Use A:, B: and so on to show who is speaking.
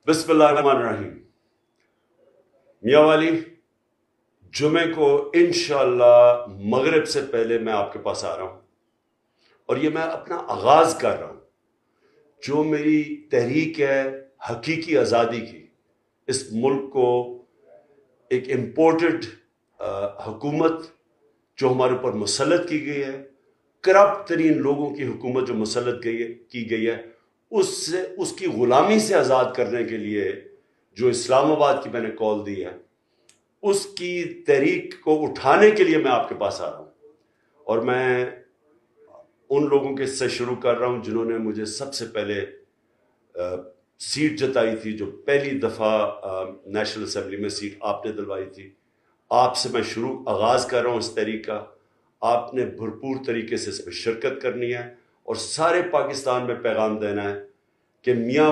A: بسم اللہ الرحمن الرحیم. میانوالی جمعے کو انشاءاللہ مغرب سے پہلے میں آپ کے پاس آ رہا ہوں، اور یہ میں اپنا آغاز کر رہا ہوں. جو میری تحریک ہے حقیقی آزادی کی، اس ملک کو ایک امپورٹڈ حکومت جو ہمارے اوپر مسلط کی گئی ہے، کرپٹ ترین لوگوں کی حکومت جو مسلط کی گئی ہے، اس کی غلامی سے آزاد کرنے کے لیے جو اسلام آباد کی میں نے کال دی ہے، اس کی تحریک کو اٹھانے کے لیے میں آپ کے پاس آ رہا ہوں. اور میں ان لوگوں کے سے شروع کر رہا ہوں جنہوں نے مجھے سب سے پہلے سیٹ جتائی تھی، جو پہلی دفعہ نیشنل اسمبلی میں سیٹ آپ نے دلوائی تھی. آپ سے میں آغاز کر رہا ہوں اس تحریک کا. آپ نے بھرپور طریقے سے اس میں شرکت کرنی ہے اور سارے پاکستان میں پیغام دینا ہے کہ میاں